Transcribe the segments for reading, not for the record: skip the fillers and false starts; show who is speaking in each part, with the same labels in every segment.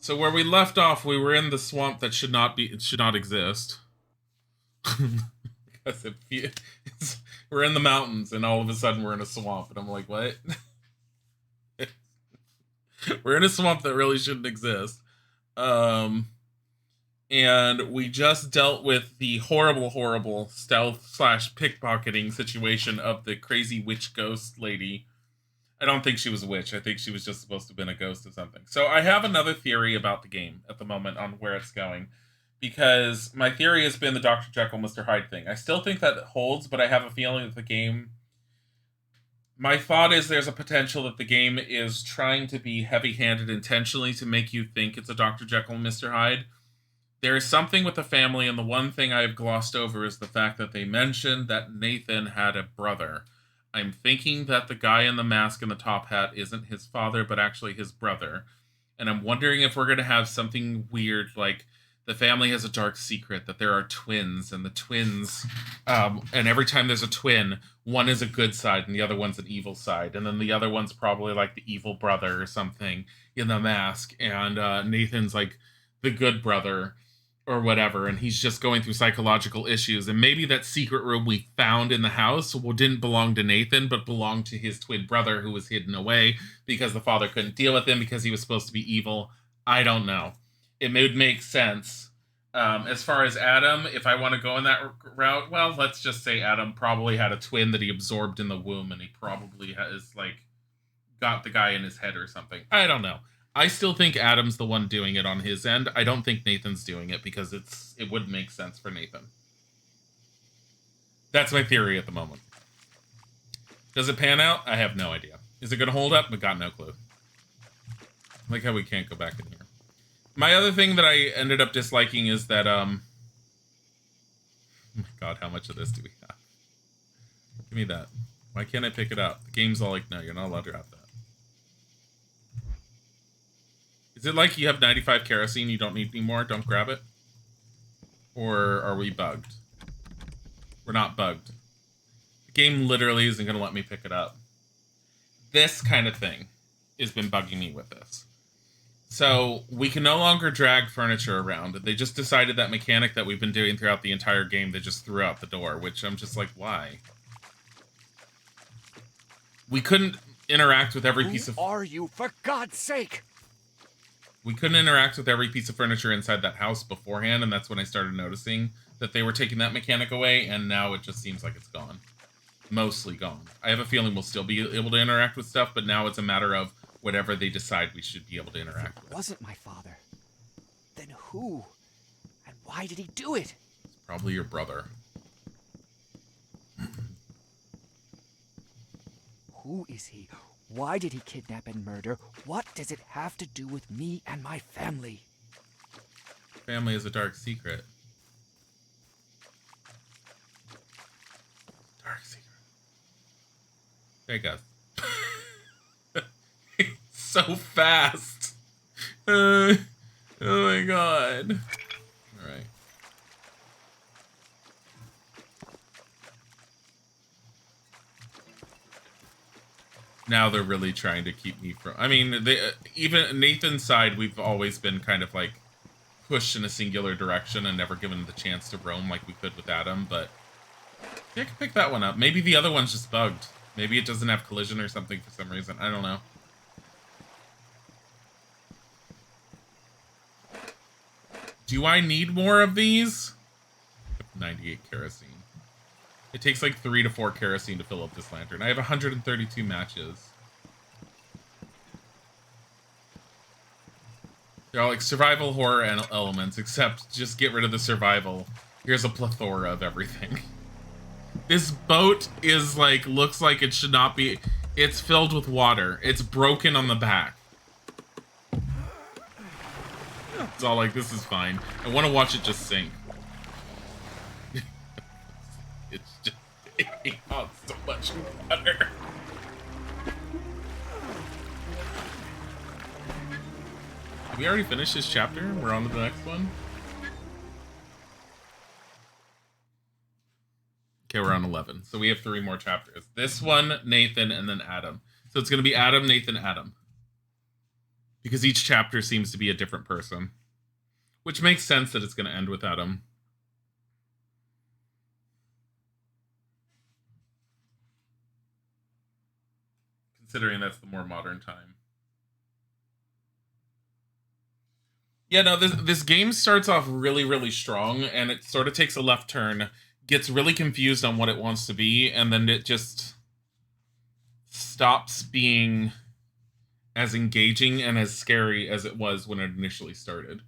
Speaker 1: So where we left off, we were in the swamp that should not be. It should not exist. Because we're in the mountains, and all of a sudden we're in a swamp, and I'm like, what? We're in a swamp that really shouldn't exist. And we just dealt with the horrible, horrible stealth slash pickpocketing situation of the crazy witch ghost lady. I don't think she was a witch. I think she was just supposed to have been a ghost of something. So I have another theory about the game at the moment on where it's going. Because my theory has been the Dr. Jekyll, Mr. Hyde thing. I still think that holds, but I have a feeling that the game... My thought is there's a potential that the game is trying to be heavy-handed intentionally to make you think it's a Dr. Jekyll and Mr. Hyde. There is something with the family, and the one thing I've glossed over is the fact that they mentioned that Nathan had a brother. I'm thinking that the guy in the mask and the top hat isn't his father, but actually his brother. And I'm wondering if we're going to have something weird, like the family has a dark secret, that there are twins, and the twins, and every time there's a twin, one is a good side and the other one's an evil side. And then the other one's probably like the evil brother or something in the mask. And Nathan's like the good brother or whatever, and he's just going through psychological issues. And maybe that secret room we found in the house didn't belong to Nathan, but belonged to his twin brother who was hidden away because the father couldn't deal with him because he was supposed to be evil. I don't know. It would make sense. As far as Adam, if I want to go in that route, well, let's just say Adam probably had a twin that he absorbed in the womb, and he probably has, like, got the guy in his head or something. I don't know. I still think Adam's the one doing it on his end. I don't think Nathan's doing it because it wouldn't make sense for Nathan. That's my theory at the moment. Does it pan out? I have no idea. Is it going to hold up? I got no clue. I like how we can't go back in here. My other thing that I ended up disliking is that, oh my god, how much of this do we have? Give me that. Why can't I pick it up? The game's all like, no, you're not allowed to have that. Is it like you have 95 kerosene, you don't need any more, don't grab it? Or are we bugged? We're not bugged. The game literally isn't going to let me pick it up. This kind of thing has been bugging me with this. So, we can no longer drag furniture around. They just decided that mechanic that we've been doing throughout the entire game, they just threw out the door, which I'm just like, why? We couldn't interact with every piece of...
Speaker 2: Who are you, for God's sake?
Speaker 1: We couldn't interact with every piece of furniture inside that house beforehand, and that's when I started noticing that they were taking that mechanic away, and now it just seems like it's gone. Mostly gone. I have a feeling we'll still be able to interact with stuff, but now it's a matter of whatever they decide we should be able to interact with.
Speaker 2: It wasn't my father. Then who? And why did he do it?
Speaker 1: It's probably your brother.
Speaker 2: Who is he? Why did he kidnap and murder? What does it have to do with me and my family?
Speaker 1: Family is a dark secret. Dark secret. There you go. So fast. Oh my god. Alright. Now they're really trying to keep me from... I mean, even Nathan's side, we've always been kind of like pushed in a singular direction and never given the chance to roam like we could with Adam, but yeah, I can pick that one up. Maybe the other one's just bugged. Maybe it doesn't have collision or something for some reason. I don't know. Do I need more of these? 98 kerosene. It takes like 3 to 4 kerosene to fill up this lantern. I have 132 matches. They're all like survival horror elements, except just get rid of the survival. Here's a plethora of everything. This boat is like, looks like it should not be. It's filled with water. It's broken on the back. It's all like, this is fine. I want to watch it just sink. It's just taking out so much water. Did we already finish this chapter? We're on to the next one? Okay, we're on 11. So we have 3 more chapters. This one, Nathan, and then Adam. So it's going to be Adam, Nathan, Adam. because each chapter seems to be a different person, which makes sense that it's going to end with Adam. Considering that's the more modern time. Yeah, no, this game starts off really, really strong, and it sort of takes a left turn, gets really confused on what it wants to be, and then it just stops being as engaging and as scary as it was when it initially started.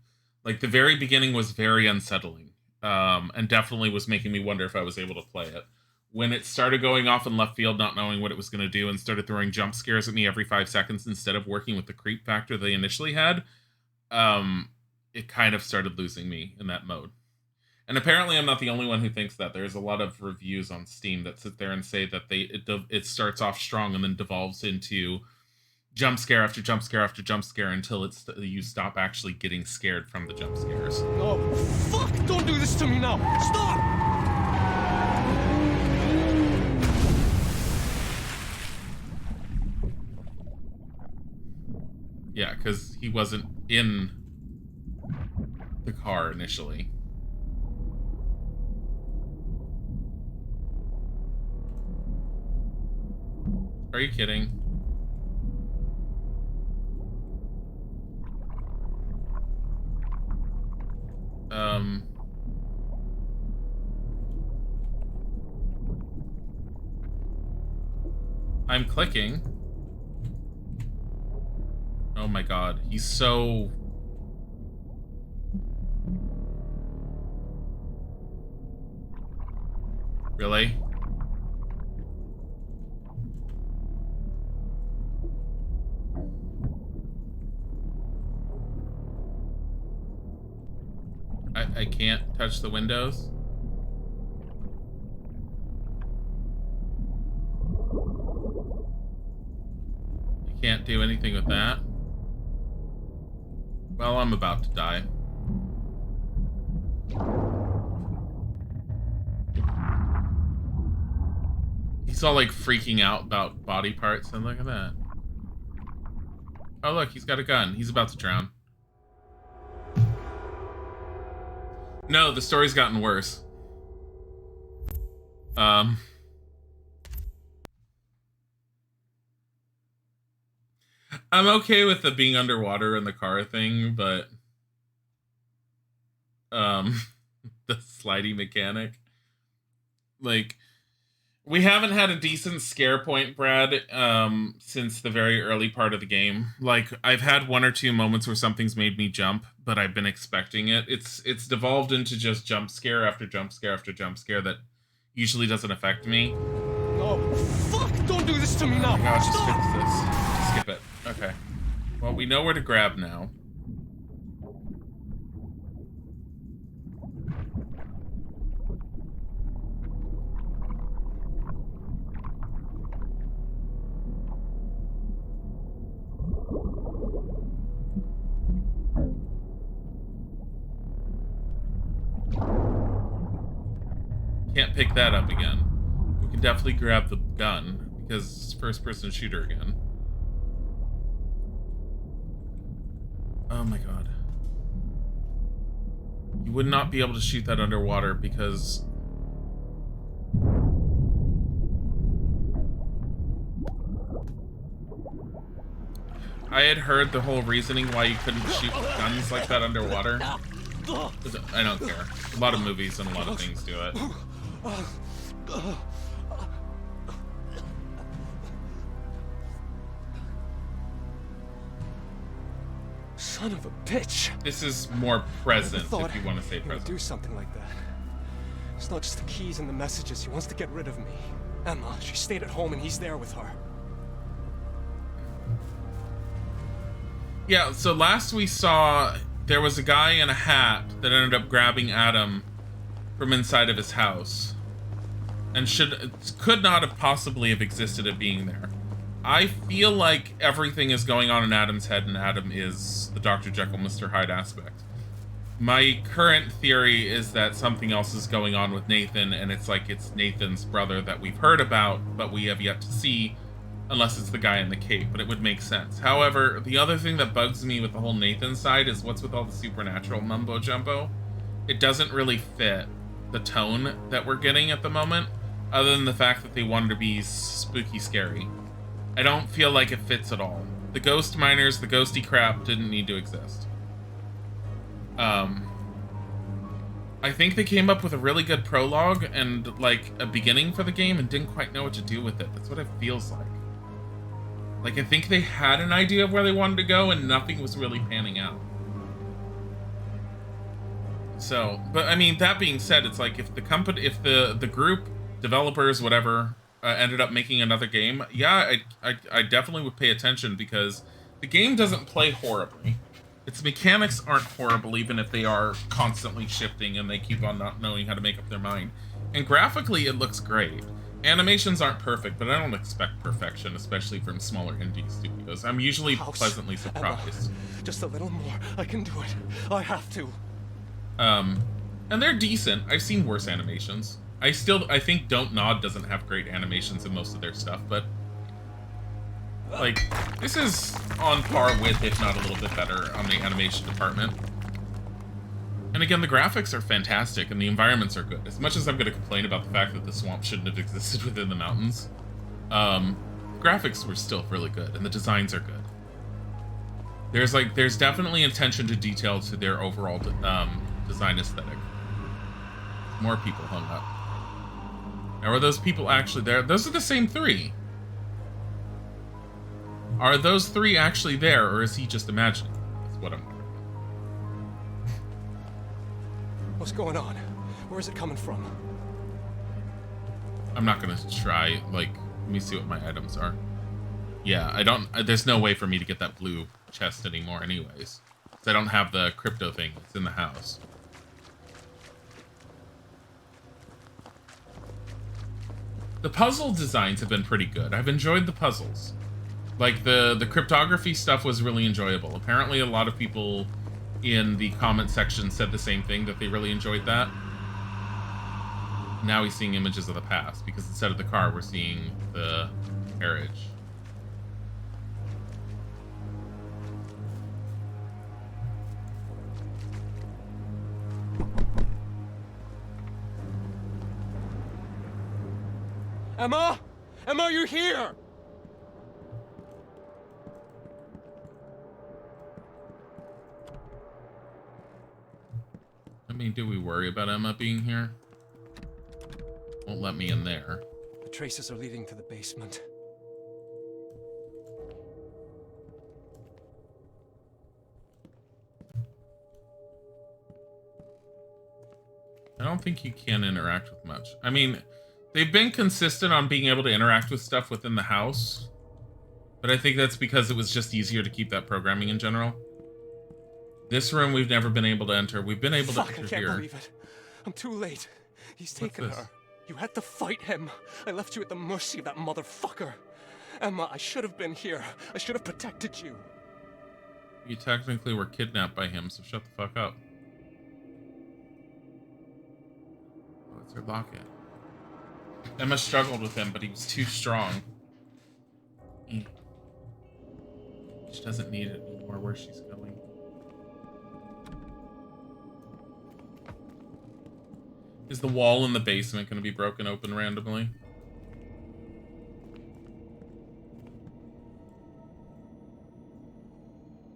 Speaker 1: Like, the very beginning was very unsettling, and definitely was making me wonder if I was able to play it. When it started going off in left field, not knowing what it was going to do, and started throwing jump scares at me every 5 seconds instead of working with the creep factor they initially had, it kind of started losing me in that mode. And apparently I'm not the only one who thinks that. There's a lot of reviews on Steam that sit there and say that it starts off strong and then devolves into jump scare after jump scare after jump scare until you stop actually getting scared from the jump scares.
Speaker 3: Oh, fuck! Don't do this to me now! Stop!
Speaker 1: Yeah, because he wasn't in the car initially. Are you kidding? I'm clicking. Oh my god, he's so... Really? I can't touch the windows? I can't do anything with that? Well, I'm about to die. He's all like freaking out about body parts, and look at that. Oh look, he's got a gun. He's about to drown. No, the story's gotten worse. I'm okay with the being underwater in the car thing, but the slidey mechanic, like, we haven't had a decent scare point, Brad, since the very early part of the game. Like, I've had 1 or 2 moments where something's made me jump, but I've been expecting it. It's devolved into just jump scare after jump scare after jump scare that usually doesn't affect me.
Speaker 3: Oh, fuck! Don't do this to me now!
Speaker 1: Oh my gosh, just
Speaker 3: Stop!
Speaker 1: fix this. Skip it. Okay. Well, we know where to grab now. Can't pick that up again. We can definitely grab the gun, because it's first-person shooter again. Oh my god. You would not be able to shoot that underwater because... I had heard the whole reasoning why you couldn't shoot guns like that underwater. I don't care. A lot of movies and a lot of things do it.
Speaker 3: Son of a bitch!
Speaker 1: This is more present, if you want to say
Speaker 3: he would
Speaker 1: present.
Speaker 3: do something like that. It's not just the keys and the messages. He wants to get rid of me. Emma, she stayed at home and he's there with her.
Speaker 1: Yeah, so last we saw, there was a guy in a hat that ended up grabbing Adam from inside of his house. And could not have possibly have existed at being there. I feel like everything is going on in Adam's head, and Adam is the Dr. Jekyll, Mr. Hyde aspect. My current theory is that something else is going on with Nathan, and it's like it's Nathan's brother that we've heard about, but we have yet to see, unless it's the guy in the cape, but it would make sense. However, the other thing that bugs me with the whole Nathan side is what's with all the supernatural mumbo jumbo. It doesn't really fit the tone that we're getting at the moment, other than the fact that they wanted to be spooky scary. I don't feel like it fits at all. The ghost miners, the ghosty crap didn't need to exist. I think they came up with a really good prologue and like a beginning for the game and didn't quite know what to do with it. That's what it feels like. Like I think they had an idea of where they wanted to go and nothing was really panning out. So, but I mean, that being said, it's like if the company, if the group, developers, whatever, ended up making another game, yeah, I definitely would pay attention because the game doesn't play horribly. Its mechanics aren't horrible, even if they are constantly shifting and they keep on not knowing how to make up their mind. And graphically, it looks great. Animations aren't perfect, but I don't expect perfection, especially from smaller indie studios. I'm usually pleasantly surprised.
Speaker 3: Emma, just a little more. I can do it. I have to.
Speaker 1: And they're decent. I've seen worse animations. I think Don't Nod doesn't have great animations in most of their stuff, but like, this is on par with, if not a little bit better, on the animation department. And again, the graphics are fantastic, and the environments are good. As much as I'm going to complain about the fact that the swamp shouldn't have existed within the mountains, graphics were still really good, and the designs are good. There's definitely attention to detail to their overall design aesthetic. More people hung up. Now, are those people actually there? Those are the same three. Are those three actually there, or is he just imagining? That's what I'm wondering.
Speaker 3: What's going on? Where is it coming from?
Speaker 1: I'm not gonna try, like, let me see what my items are. Yeah, I don't, there's no way for me to get that blue chest anymore anyways. Because I don't have the crypto thing, it's in the house. The puzzle designs have been pretty good. I've enjoyed the puzzles. Like, the cryptography stuff was really enjoyable. Apparently, a lot of people in the comment section said the same thing, that they really enjoyed that. Now he's seeing images of the past, because instead of the car, we're seeing the carriage.
Speaker 3: Emma? Emma, are you here?
Speaker 1: I mean, do we worry about Emma being here? Won't let me in there.
Speaker 3: The traces are leading to the basement.
Speaker 1: I don't think you can interact with much. I mean, they've been consistent on being able to interact with stuff within the house, but I think that's because it was just easier to keep that programming in general. This room we've never been able to enter. We've been able to enter
Speaker 3: I can't
Speaker 1: here.
Speaker 3: believe it. I'm too late. He's taken
Speaker 1: this?
Speaker 3: her. You had to fight him. I left you at the mercy of that motherfucker. Emma, I should have been here. I should have protected you.
Speaker 1: You technically were kidnapped by him, so shut the fuck up. Oh, it's her locket. Emma struggled with him, but he was too strong. She doesn't need it anymore. Where she's going. Is the wall in the basement going to be broken open randomly?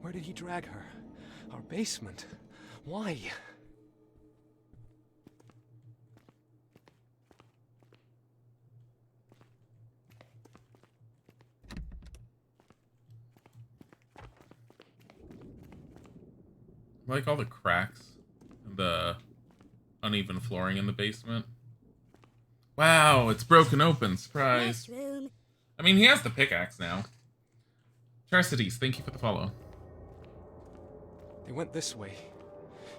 Speaker 3: Where did he drag her? Our basement. Why?
Speaker 1: I like all the cracks and the uneven flooring in the basement. Wow, it's broken open. Surprise.
Speaker 4: Mushroom.
Speaker 1: I mean, he has the pickaxe now. Charcities, thank you for the follow.
Speaker 3: They went this way.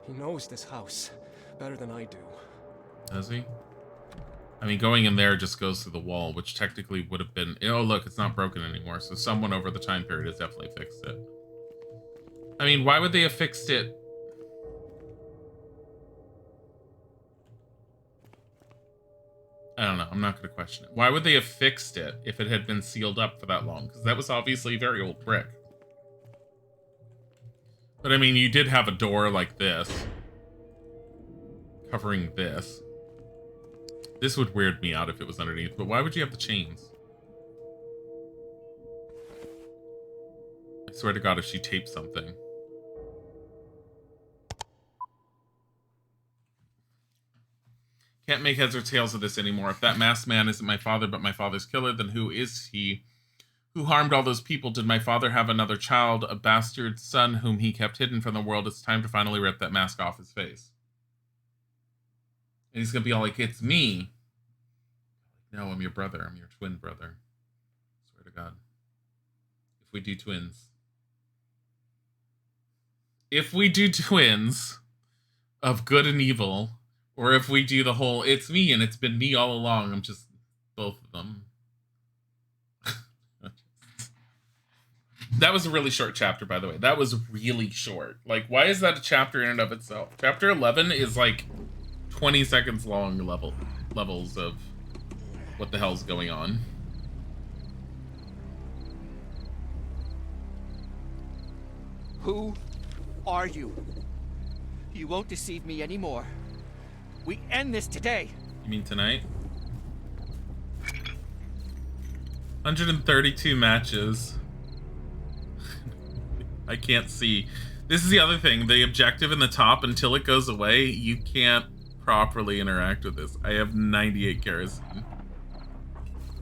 Speaker 3: He knows this house better than I do.
Speaker 1: Does he? I mean, going in there just goes through the wall, which technically would have been... Oh, look, it's not broken anymore. So someone over the time period has definitely fixed it. I mean, why would they have fixed it? I don't know. I'm not going to question it. Why would they have fixed it if it had been sealed up for that long? Because that was obviously very old brick. But I mean, you did have a door like this. Covering this. This would weird me out if it was underneath, but why would you have the chains? I swear to God, if she taped something. Can't make heads or tails of this anymore. If that masked man isn't my father, but my father's killer, then who is he? Who harmed all those people? Did my father have another child, a bastard son whom he kept hidden from the world? It's time to finally rip that mask off his face. And he's gonna be all like, it's me. No, I'm your brother. I'm your twin brother. I swear to God. If we do twins. If we do twins of good and evil, or if we do the whole, it's me and it's been me all along, I'm just both of them. That was a really short chapter, by the way. That was really short. Like, why is that a chapter in and of itself? Chapter 11 is like 20 seconds long levels of what the hell's going on.
Speaker 2: Who are you? You won't deceive me anymore. We end this today.
Speaker 1: You mean tonight? 132 matches. I can't see. This is the other thing. The objective in the top, until it goes away, you can't properly interact with this. I have 98 kerosene.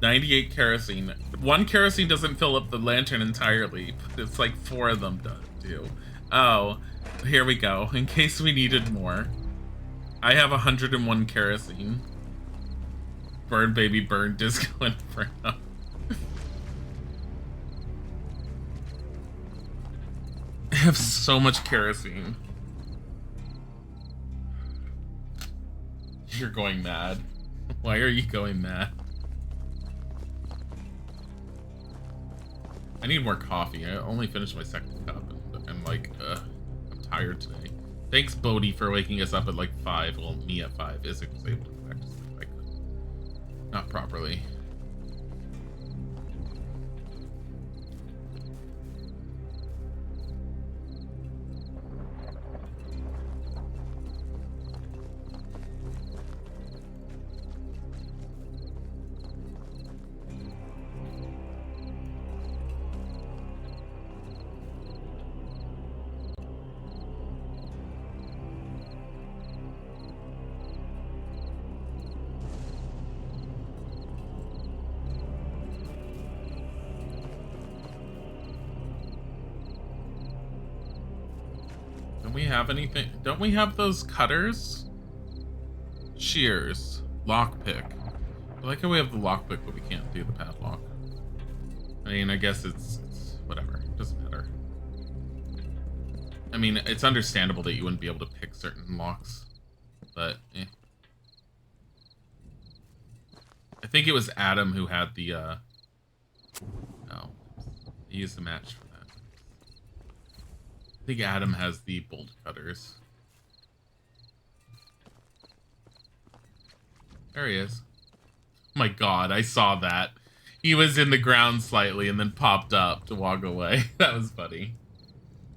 Speaker 1: 98 kerosene. One kerosene doesn't fill up the lantern entirely, but it's like 4 of them do. Oh, here we go. In case we needed more. I have 101 kerosene. Burn, baby, burn. Disco Inferno. I have so much kerosene. You're going mad. Why are you going mad? I need more coffee. I only finished my second cup, and I'm like, I'm tired today. Thanks, Bodhi, for waking us up at like 5. Well, me at 5. Isaac was able to go back to sleep. I couldn't. Not properly. Don't we have anything? Don't we have those cutters? Shears. Lockpick. I like how we have the lockpick, but we can't do the padlock. I mean, I guess it's whatever. It doesn't matter. I mean, it's understandable that you wouldn't be able to pick certain locks, but eh. I think it was Adam who had the, no. He used the match for that. I think Adam has the bolt cutters. There he is. Oh my God, I saw that. He was in the ground slightly and then popped up to walk away. That was funny.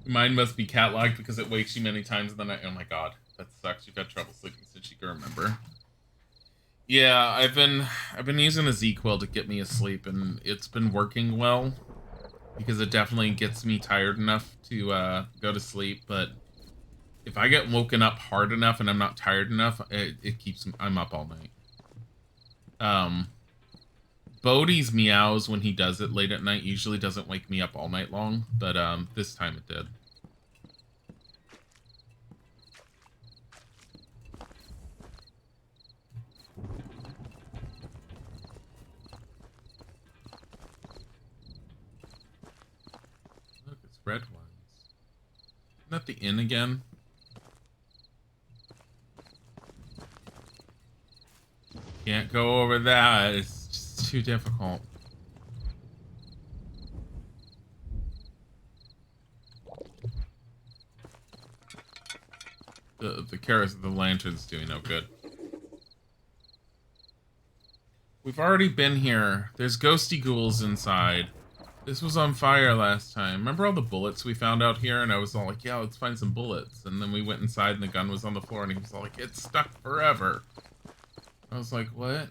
Speaker 1: Mine must be catlocked because it wakes you many times in the night. Oh my God, that sucks. You've had trouble sleeping since you can remember. Yeah, I've been using a Z-Quill to get me asleep, and it's been working well because it definitely gets me tired enough to go to sleep. But if I get woken up hard enough and I'm not tired enough, it keeps I'm up all night. Bodhi's meows when he does it late at night usually doesn't wake me up all night long, but this time it did. Look, it's red ones. Isn't that the inn again? Can't go over that. It's just too difficult. The lantern's doing no good. We've already been here. There's ghosty ghouls inside. This was on fire last time. Remember all the bullets we found out here? And I was all like, yeah, let's find some bullets. And then we went inside and the gun was on the floor and he was all like, it's stuck forever. I was like, what?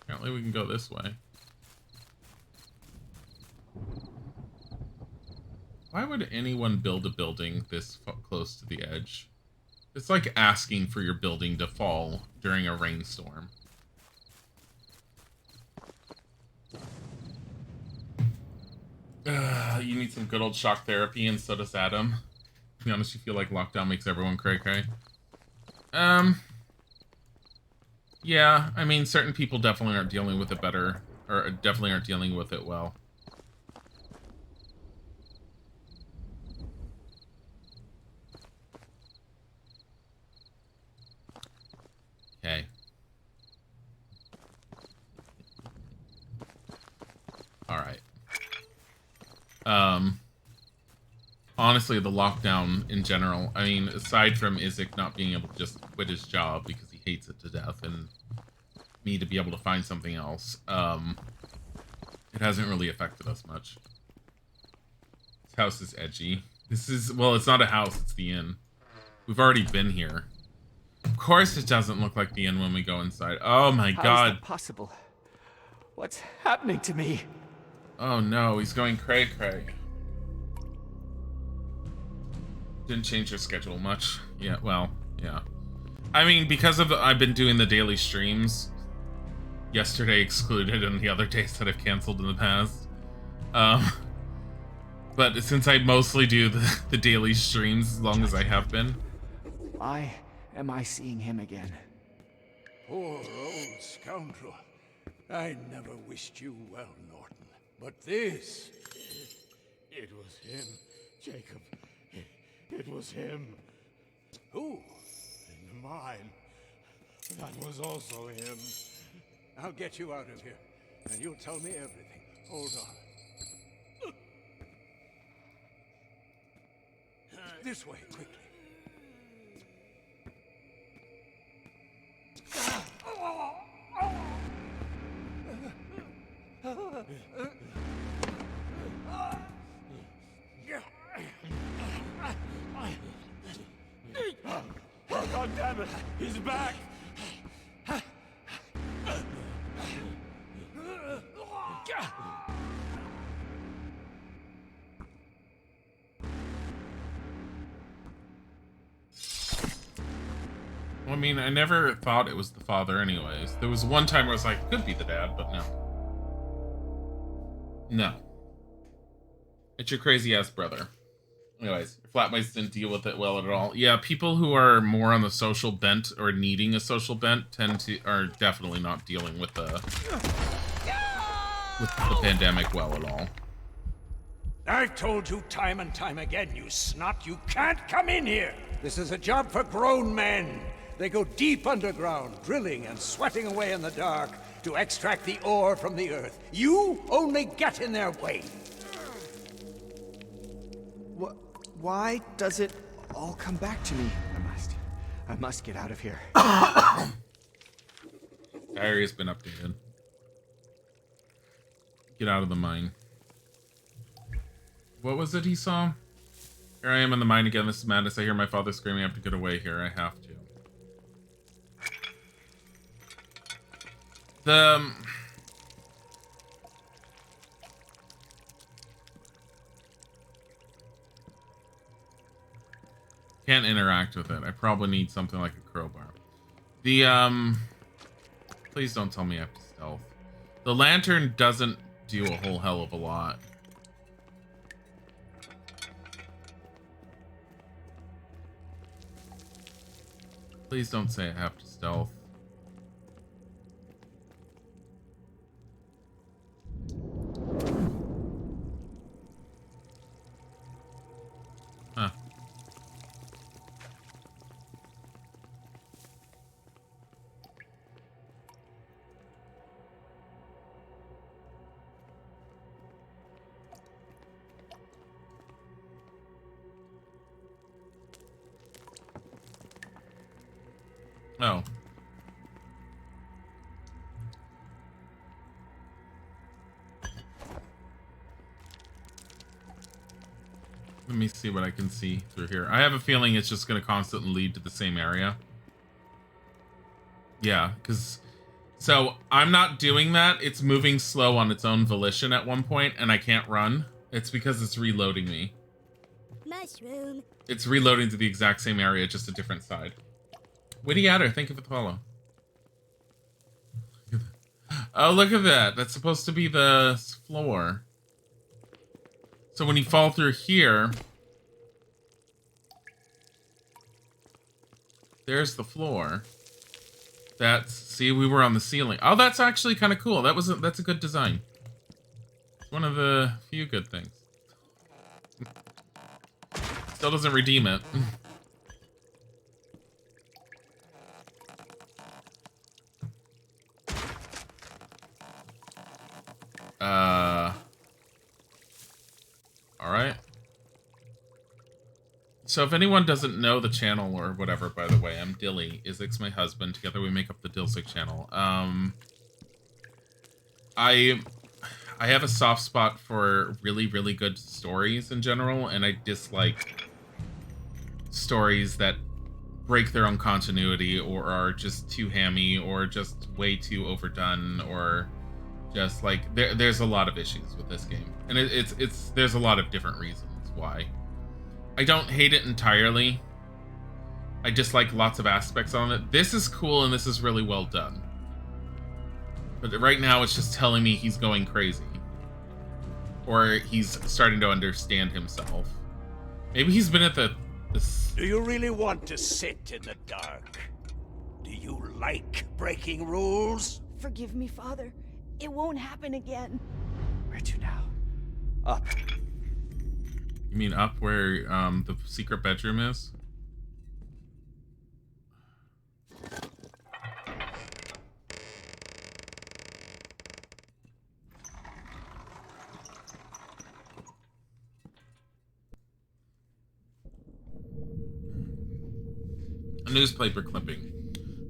Speaker 1: Apparently we can go this way. Why would anyone build a building this close to the edge? It's like asking for your building to fall during a rainstorm. You need some good old shock therapy, and so does Adam. To be honest, you feel like lockdown makes everyone cray-cray. Yeah, I mean, certain people definitely aren't dealing with it better, or definitely aren't dealing with it well. Okay. Alright. Honestly, the lockdown in general, I mean, aside from Isaac not being able to just quit his job because he hates it to death, and me to be able to find something else, it hasn't really affected us much. This house is edgy. This is, well, it's not a house, it's the inn. We've already been here. Of course it doesn't look like the inn when we go inside. Oh my god.
Speaker 2: How is that possible? What's happening to me?
Speaker 1: Oh no, he's going cray-cray. Didn't change your schedule much. Yeah, well, yeah. I mean, because of I've been doing the daily streams, yesterday excluded and the other days that I've canceled in the past. But since I mostly do the daily streams as long as I have been.
Speaker 2: Why am I seeing him again?
Speaker 4: Poor old scoundrel. I never wished you well, Norton. But this... It was him, Jacob. It was him. Who? In the mine. That was also him. I'll get you out of here, and you'll tell me everything. Hold on. This way, quickly. God damn it! He's back!
Speaker 1: I mean, I never thought it was the father anyways. There was one time where I was like, could be the dad, but no. No. It's your crazy-ass brother. Anyways, your flatmates didn't deal with it well at all. Yeah, people who are more on the social bent or needing a social bent are definitely not dealing with the pandemic well at all.
Speaker 4: I've told you time and time again, you snot, you can't come in here! This is a job for grown men. They go deep underground, drilling and sweating away in the dark to extract the ore from the earth. You only get in their way.
Speaker 2: Why does it all come back to me? I must get out of here.
Speaker 1: Diary's been updated. Get out of the mine. What was it he saw? Here I am in the mine again. This is madness. I hear my father screaming. I have to get away here. I have to. Can't interact with it. I probably need something like a crowbar. Please don't tell me I have to stealth. The lantern doesn't do a whole hell of a lot. Please don't say I have to stealth. Huh. Oh. Let me see what I can see through here. I have a feeling it's just going to constantly lead to the same area. Yeah, because... So, I'm not doing that. It's moving slow on its own volition at one point, and I can't run. It's because it's reloading me.
Speaker 5: Mushroom.
Speaker 1: It's reloading to the exact same area, just a different side. Witty Adder, thank you for the follow. Oh, look at that. That's supposed to be the floor. So when you fall through here... There's the floor. That's... See, we were on the ceiling. Oh, that's actually kind of cool. That's a good design. It's one of the few good things. Still doesn't redeem it. Alright. So if anyone doesn't know the channel or whatever, by the way, I'm Dilly. Izik's my husband. Together we make up the Dilsic channel. I have a soft spot for really, really good stories in general, and I dislike stories that break their own continuity or are just too hammy or just way too overdone or just like there's a lot of issues with this game, and there's a lot of different reasons why. I don't hate it entirely. I dislike lots of aspects on it. This is cool and this is really well done. But right now it's just telling me he's going crazy. Or he's starting to understand himself. Maybe he's been at this...
Speaker 4: Do you really want to sit in the dark? Do you like breaking rules?
Speaker 5: Forgive me, Father. It won't happen again.
Speaker 2: Where to now? Up.
Speaker 1: You mean up where the secret bedroom is? A newspaper clipping.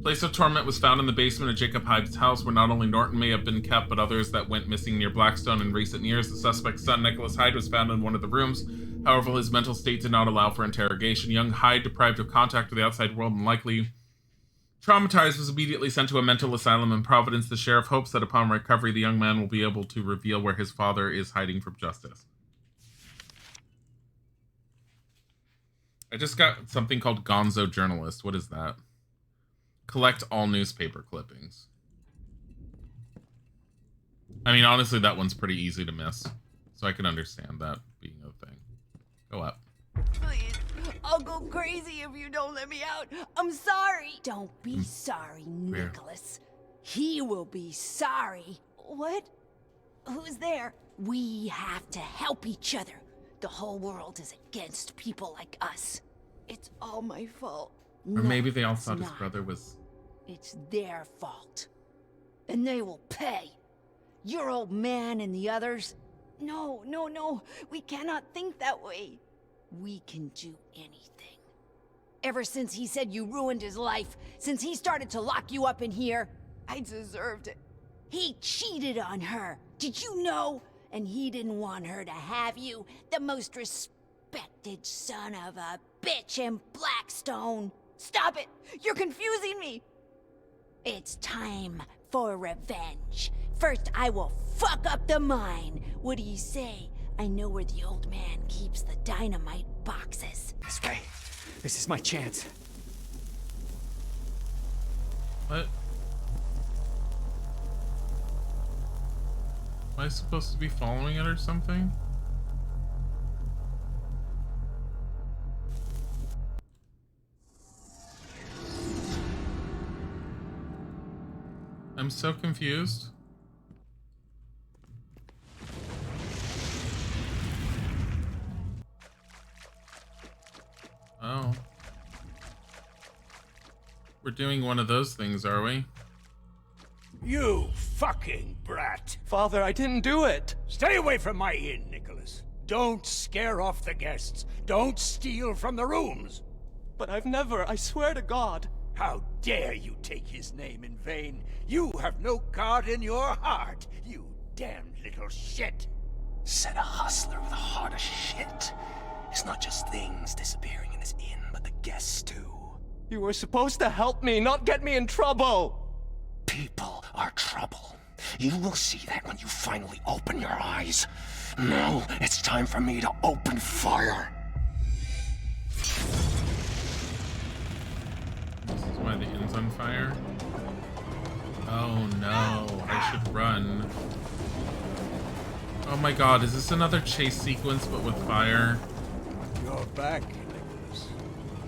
Speaker 1: Place of torment was found in the basement of Jacob Hyde's house, where not only Norton may have been kept, but others that went missing near Blackstone in recent years. The suspect's son, Nicholas Hyde, was found in one of the rooms. However, his mental state did not allow for interrogation. Young Hyde, deprived of contact with the outside world and likely traumatized, was immediately sent to a mental asylum in Providence. The sheriff hopes that upon recovery, the young man will be able to reveal where his father is hiding from justice. I just got something called Gonzo Journalist. What is that? Collect all newspaper clippings. I mean, honestly, that one's pretty easy to miss. So I can understand that being a thing. Go up.
Speaker 5: Please, I'll go crazy if you don't let me out. I'm sorry. Don't be sorry, Nicholas. He will be sorry. What? Who's there? We have to help each other. The whole world is against people like us. It's all my fault.
Speaker 1: Or maybe they all thought his brother was...
Speaker 5: It's their fault. And they will pay. Your old man and the others. No. We cannot think that way. We can do anything. Ever since he said you ruined his life, since he started to lock you up in here, I deserved it. He cheated on her. Did you know? And he didn't want her to have you, the most respected son of a bitch in Blackstone. Stop it! You're confusing me! It's time for revenge. First, I will fuck up the mine. What do you say? I know where the old man keeps the dynamite boxes.
Speaker 2: This way. This is my chance.
Speaker 1: What? Am I supposed to be following it or something? I'm so confused. Oh. We're doing one of those things, are we?
Speaker 4: You fucking brat!
Speaker 3: Father, I didn't do it!
Speaker 4: Stay away from my inn, Nicholas. Don't scare off the guests. Don't steal from the rooms.
Speaker 3: But I've never, I swear to God.
Speaker 4: How dare you take his name in vain? You have no God in your heart, you damned little shit.
Speaker 2: Said a hustler with a heart of shit.
Speaker 3: It's not just things disappearing in this inn, but the guests too. You were supposed to help me, not get me in trouble! People are trouble. You will see that when you finally open your eyes. Now, it's time for me to open fire.
Speaker 1: This is why the inn's on fire. Oh no, I should run. Oh my god, is this another chase sequence but with fire?
Speaker 4: You're back, Nicholas.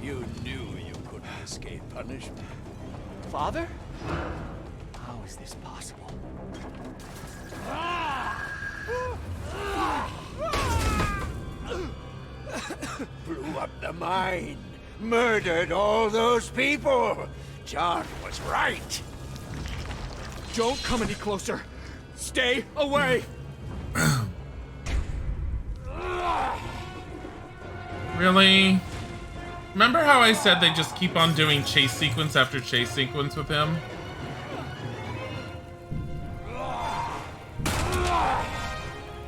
Speaker 4: You knew you couldn't escape punishment.
Speaker 3: Father? How is this possible?
Speaker 4: Blew up the mine. Murdered all those people. John was right.
Speaker 3: Don't come any closer! Stay away!
Speaker 1: Really? Remember how I said they just keep on doing chase sequence after chase sequence with him?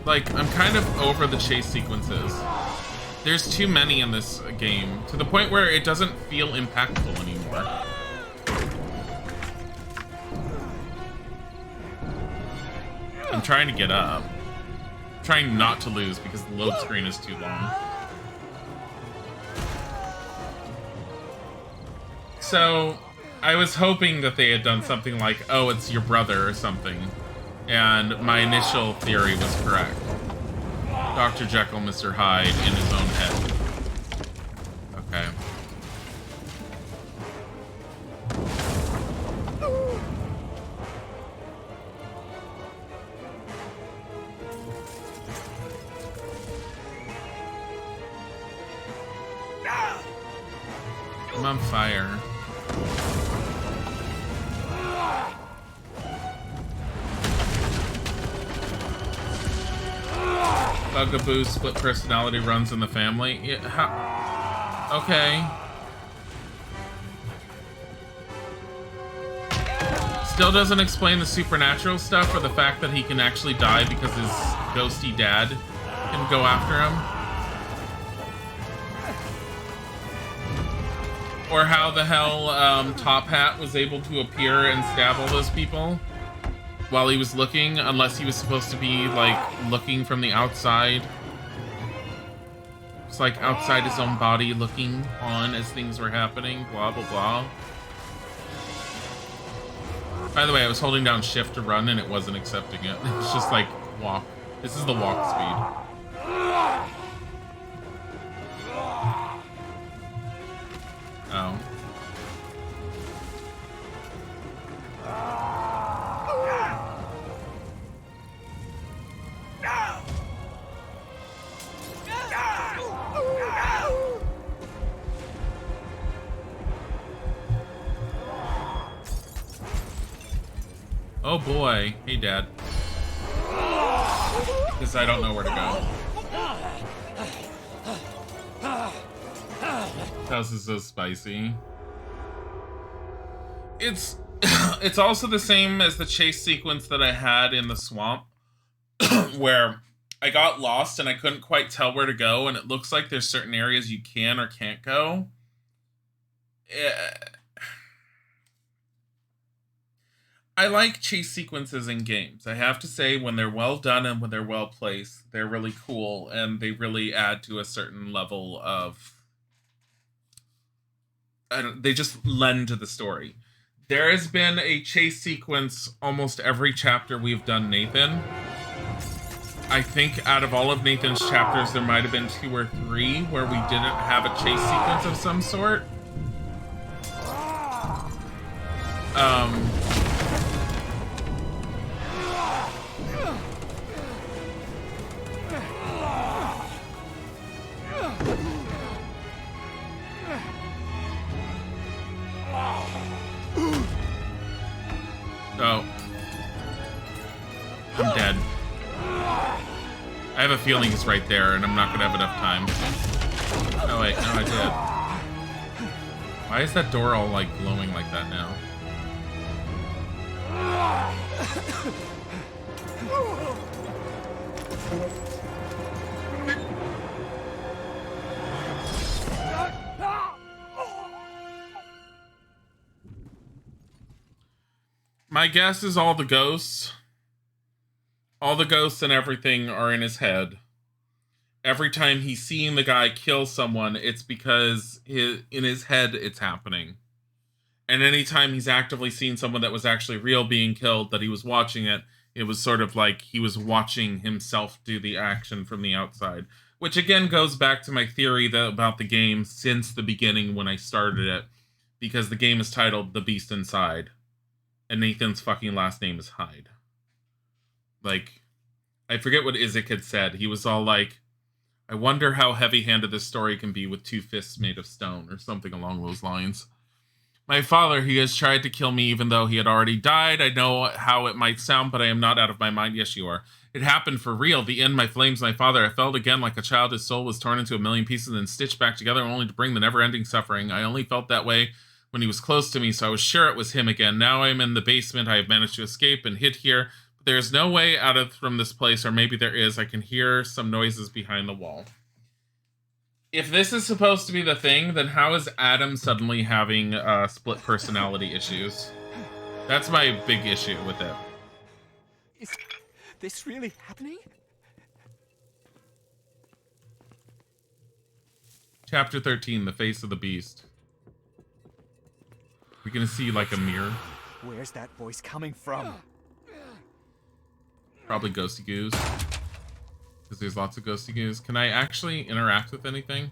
Speaker 1: Like, I'm kind of over the chase sequences. There's too many in this game, to the point where it doesn't feel impactful anymore. I'm trying to get up. I'm trying not to lose because the load screen is too long. So, I was hoping that they had done something like, oh, it's your brother or something. And my initial theory was correct. Dr. Jekyll, Mr. Hyde in his own head. Okay. I'm on fire. Bugaboo split personality runs in the family. Yeah, okay. Still doesn't explain the supernatural stuff or the fact that he can actually die because his ghosty dad can go after him. Or how the hell Top Hat was able to appear and stab all those people while he was looking, unless he was supposed to be, like, looking from the outside. Just, like, outside his own body, looking on as things were happening, blah, blah, blah. By the way, I was holding down shift to run and it wasn't accepting it. It was just, like, walk. This is the walk speed. Oh. Oh boy. Hey, Dad. Because I don't know where to go. This house is so spicy. It's also the same as the chase sequence that I had in the swamp, where I got lost and I couldn't quite tell where to go, and it looks like there's certain areas you can or can't go. I like chase sequences in games. I have to say, when they're well done and when they're well placed, they're really cool, and they really add to a certain level of... they just lend to the story. There has been a chase sequence almost every chapter we've done Nathan. I think out of all of Nathan's chapters, there might have been 2 or 3 where we didn't have a chase sequence of some sort. Oh. I'm dead. I have a feeling he's right there, and I'm not gonna have enough time. Oh wait, no I did. Why is that door all, like, glowing like that now? My guess is all the ghosts and everything are in his head. Every time he's seeing the guy kill someone, it's because in his head it's happening. And anytime he's actively seen someone that was actually real being killed, that he was watching it, it was sort of like he was watching himself do the action from the outside. Which again goes back to my theory about the game since the beginning when I started it. Because the game is titled The Beast Inside. And Nathan's fucking last name is Hyde. Like, I forget what Isaac had said. He was all like, I wonder how heavy-handed this story can be with 2 fists made of stone, or something along those lines. My father, he has tried to kill me even though he had already died. I know how it might sound, but I am not out of my mind. Yes, you are. It happened for real. The end, my flames, my father. I felt again like a child. His soul was torn into a million pieces and stitched back together only to bring the never-ending suffering. I only felt that way when he was close to me, so I was sure it was him again. Now I am in the basement. I have managed to escape and hid here. But there is no way out from this place, or maybe there is. I can hear some noises behind the wall. If this is supposed to be the thing, then how is Adam suddenly having split personality issues? That's my big issue with it.
Speaker 2: Is this really happening?
Speaker 1: Chapter 13, The Face of the Beast. We're gonna see like a mirror.
Speaker 2: Where's that voice coming from?
Speaker 1: Probably Ghosty Goose. Because there's lots of Ghosty Goose. Can I actually interact with anything?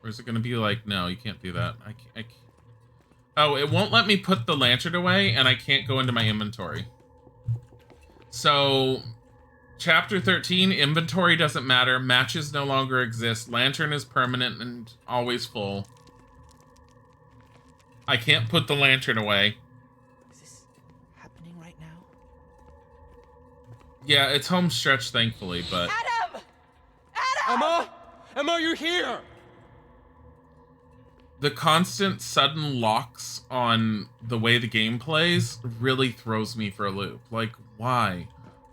Speaker 1: Or is it gonna be like, no, you can't do that. I can't. Oh, it won't let me put the lantern away, and I can't go into my inventory. So, Chapter 13, inventory doesn't matter. Matches no longer exist. Lantern is permanent and always full. I can't put the lantern away.
Speaker 2: Is this happening right now?
Speaker 1: Yeah, it's home stretch, thankfully, but...
Speaker 5: Adam! Adam!
Speaker 3: Emma! Emma, you're here!
Speaker 1: The constant sudden locks on the way the game plays really throws me for a loop. Like, why?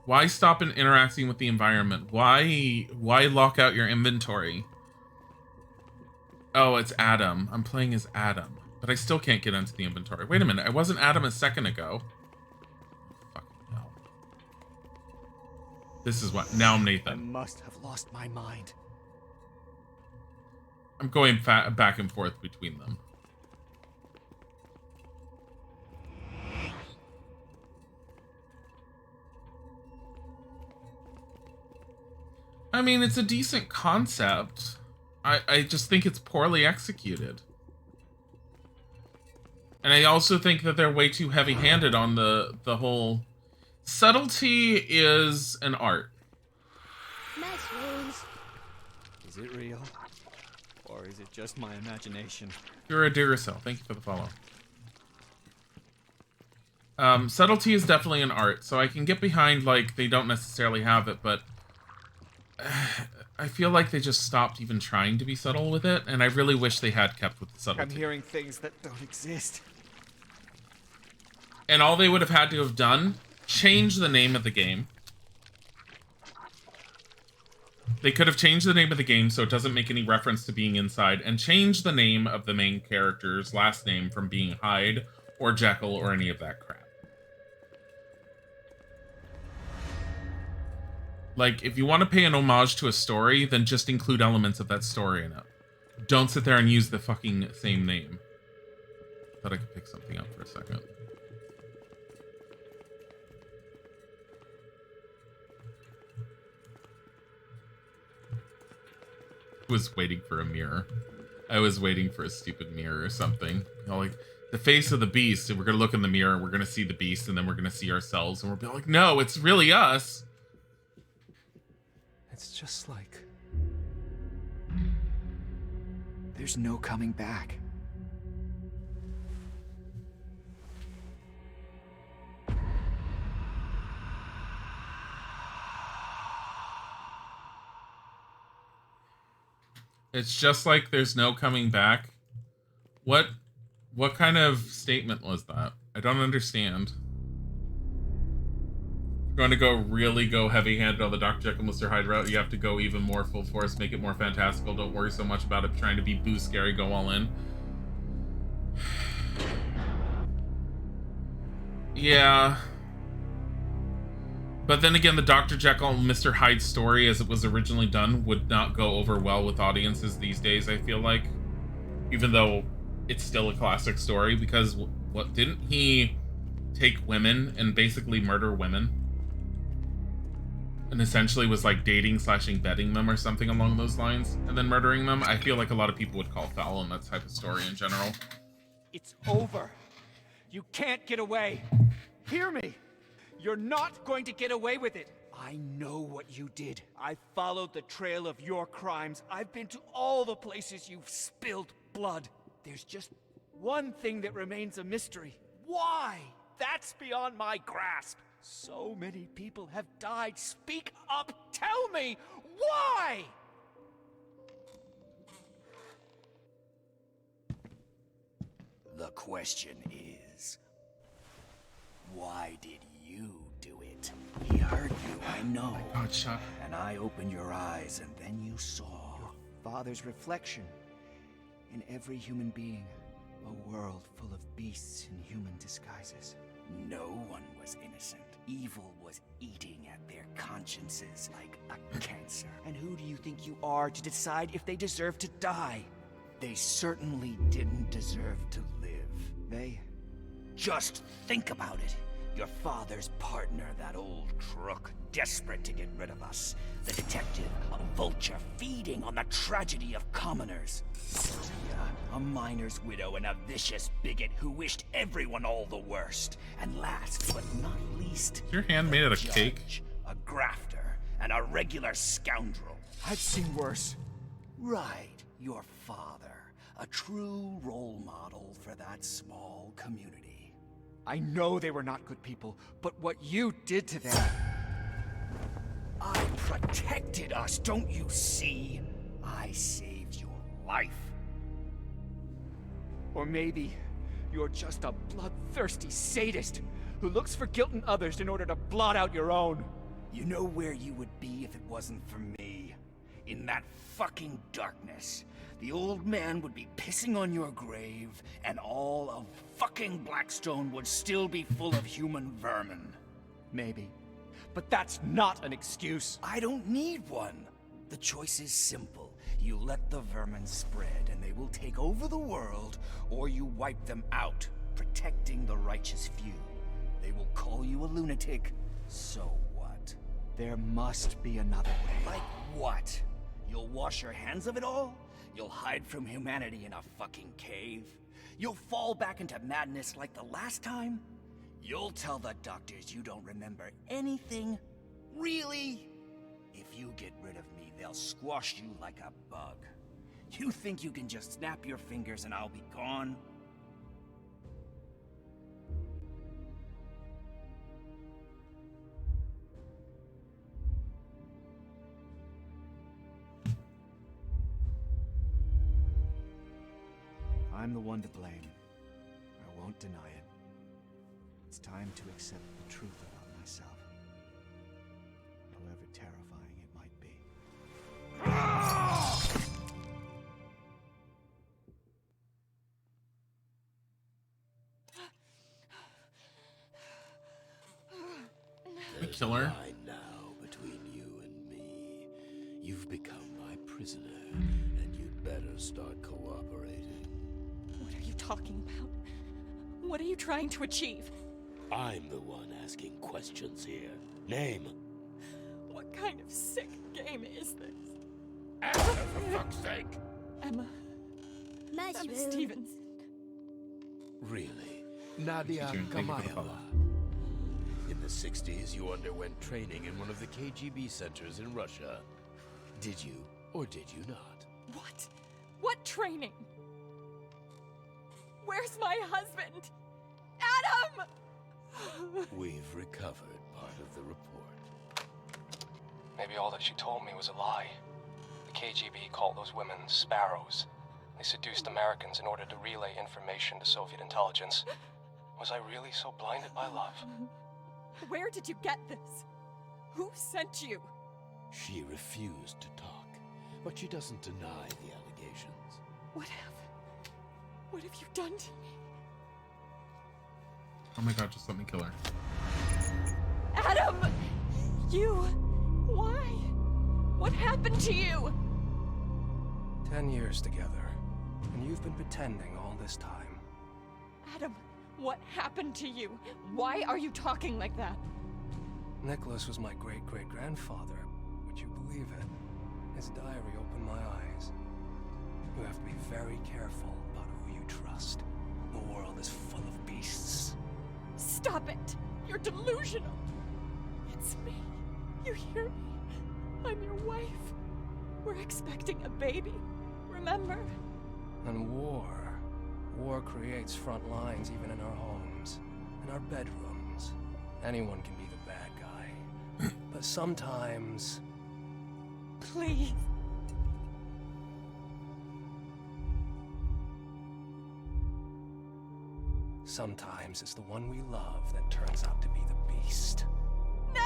Speaker 1: Why stop interacting with the environment? Why lock out your inventory? Oh, it's Adam. I'm playing as Adam. But I still can't get into the inventory. Wait a minute, I wasn't Adam a second ago. Fucking hell. This is what... Now I'm
Speaker 2: I
Speaker 1: Nathan.
Speaker 2: must have lost my mind.
Speaker 1: I'm going back and forth between them. I mean, it's a decent concept. I just think it's poorly executed. And I also think that they're way too heavy-handed on the whole... Subtlety is an art.
Speaker 5: Mushrooms.
Speaker 2: Is it real? Or is it just my imagination?
Speaker 1: You're a Duracell. Thank you for the follow. Subtlety is definitely an art, so I can get behind, like, they don't necessarily have it, but... I feel like they just stopped even trying to be subtle with it, and I really wish they had kept with the subtlety.
Speaker 2: I'm hearing things that don't exist.
Speaker 1: And all they would have had to have done, change the name of the game. They could have changed the name of the game so it doesn't make any reference to being inside, and change the name of the main character's last name from being Hyde or Jekyll or any of that crap. Like, if you want to pay an homage to a story, then just include elements of that story in it. Don't sit there and use the fucking same name. Thought I could pick something up for a second. Was waiting for a mirror. I was waiting for a stupid mirror or something. You know, like, the face of the beast, and we're gonna look in the mirror, and we're gonna see the beast, and then we're gonna see ourselves, and we'll be like, no, it's really us.
Speaker 2: It's just like... there's no coming back.
Speaker 1: It's just like there's no coming back. What kind of statement was that? I don't understand. If you're going to really go heavy-handed on the Dr. Jekyll, Mr. Hyde route, you have to go even more full force, make it more fantastical. Don't worry so much about it trying to be boo scary, go all in. Yeah. But then again, the Dr. Jekyll and Mr. Hyde story, as it was originally done, would not go over well with audiences these days, I feel like. Even though it's still a classic story, because what didn't he take women and basically murder women? And essentially was like dating / betting them or something along those lines, and then murdering them? I feel like a lot of people would call foul on that type of story in general.
Speaker 2: It's over. You can't get away. Hear me. You're not going to get away with it. I know what you did. I followed the trail of your crimes. I've been to all the places you've spilled blood. There's just one thing that remains a mystery. Why? That's beyond my grasp. So many people have died. Speak up. Tell me why. The question is, why did you do it? He heard you, I know.
Speaker 1: God, Chuck.
Speaker 2: And I opened your eyes, and then you saw your father's reflection in every human being. A world full of beasts in human disguises. No one was innocent. Evil was eating at their consciences like a cancer. And who do you think you are to decide if they deserve to die? They certainly didn't deserve to live. Just think about it. Your father's partner, that old crook, desperate to get rid of us. The detective, a vulture feeding on the tragedy of commoners. A miner's widow and a vicious bigot who wished everyone all the worst. And last but not least,
Speaker 1: Is your hand made out of
Speaker 2: judge,
Speaker 1: cake?
Speaker 2: a grafter, and a regular scoundrel. I've seen worse. Right, your father, a true role model for that small community. I know they were not good people, but what you did to them... I protected us, don't you see? I saved your life. Or maybe you're just a bloodthirsty sadist who looks for guilt in others in order to blot out your own. You know where you would be if it wasn't for me? In that fucking darkness. The old man would be pissing on your grave, and all of fucking Blackstone would still be full of human vermin. Maybe. But that's not an excuse. I don't need one. The choice is simple. You let the vermin spread, and they will take over the world, or you wipe them out, protecting the righteous few. They will call you a lunatic. So what? There must be another way. Like what? You'll wash your hands of it all? You'll hide from humanity in a fucking cave? You'll fall back into madness like the last time? You'll tell the doctors you don't remember anything? Really? If you get rid of me, they'll squash you like a bug. You think you can just snap your fingers and I'll be gone? I'm the one to blame. I won't deny it. It's time to accept the truth about myself. However terrifying it might be.
Speaker 1: Kill her?
Speaker 4: Line now between you and me. You've become my prisoner, and you'd better start cooperating.
Speaker 6: What are you talking about? What are you trying to achieve?
Speaker 4: I'm the one asking questions here. Name.
Speaker 6: What kind of sick game is this?
Speaker 4: Answer, for fuck's sake!
Speaker 6: Emma Stevens.
Speaker 4: Really? Nadia
Speaker 1: Thank you for the
Speaker 4: Kamayeva.
Speaker 1: follow.
Speaker 4: In the 60s, you underwent training in one of the KGB centers in Russia. Did you, or did you not?
Speaker 6: What? What training? Where's my husband? Adam!
Speaker 4: We've recovered part of the report.
Speaker 7: Maybe all that she told me was a lie. The KGB called those women sparrows. They seduced Americans in order to relay information to Soviet intelligence. Was I really so blinded by love?
Speaker 6: Where did you get this? Who sent you?
Speaker 4: She refused to talk, but she doesn't deny the allegations.
Speaker 6: What have you done to me?
Speaker 1: Oh my god, just let me kill her.
Speaker 6: Adam! You... Why? What happened to you?
Speaker 3: 10 years together, and you've been pretending all this time.
Speaker 6: Adam, what happened to you? Why are you talking like that?
Speaker 3: Nicholas was my great-great-grandfather. Would you believe it? His diary opened my eyes. You have to be very careful about who you trust. The world is full of beasts.
Speaker 6: Stop it! You're delusional! It's me. You hear me? I'm your wife. We're expecting a baby. Remember?
Speaker 3: And war creates front lines even in our homes, in our bedrooms. Anyone can be the bad guy. But sometimes...
Speaker 6: Please.
Speaker 3: Sometimes it's the one we love that turns out to be the beast.
Speaker 6: No!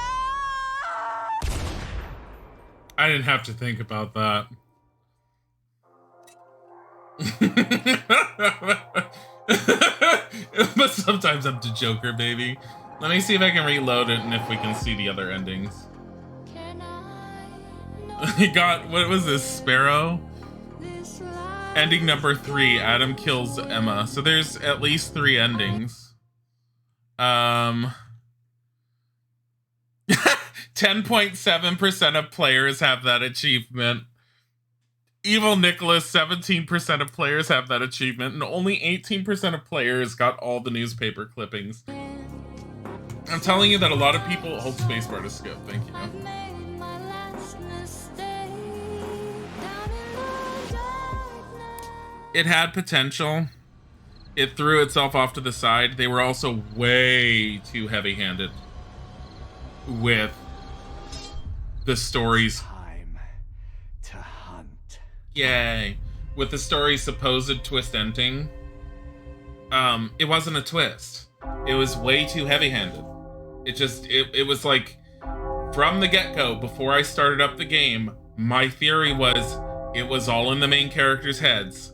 Speaker 1: I didn't have to think about that. But sometimes I'm the Joker, baby. Let me see if I can reload it and if we can see the other endings. He got, what was this, Sparrow? Ending number 3, Adam kills Emma. So there's at least 3 endings. 10.7% of players have that achievement. Evil Nicholas, 17% of players have that achievement, and only 18% of players got all the newspaper clippings. I'm telling you that a lot of people hold spacebar to skip. Thank you. It had potential. It threw itself off to the side. They were also way too heavy-handed with the stories.
Speaker 2: Time to hunt.
Speaker 1: Yay. With the story's supposed twist ending, it wasn't a twist. It was way too heavy-handed. It was like, from the get-go, before I started up the game, my theory was it was all in the main characters' heads.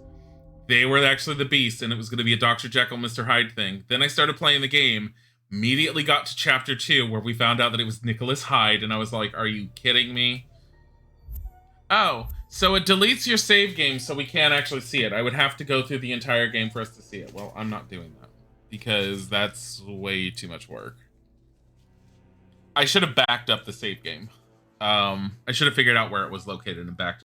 Speaker 1: They were actually the beast, and it was going to be a Dr. Jekyll, Mr. Hyde thing. Then I started playing the game, immediately got to chapter 2, where we found out that it was Nicholas Hyde, and I was like, are you kidding me? Oh, so it deletes your save game so we can't actually see it. I would have to go through the entire game for us to see it. Well, I'm not doing that, because that's way too much work. I should have backed up the save game. I should have figured out where it was located and backed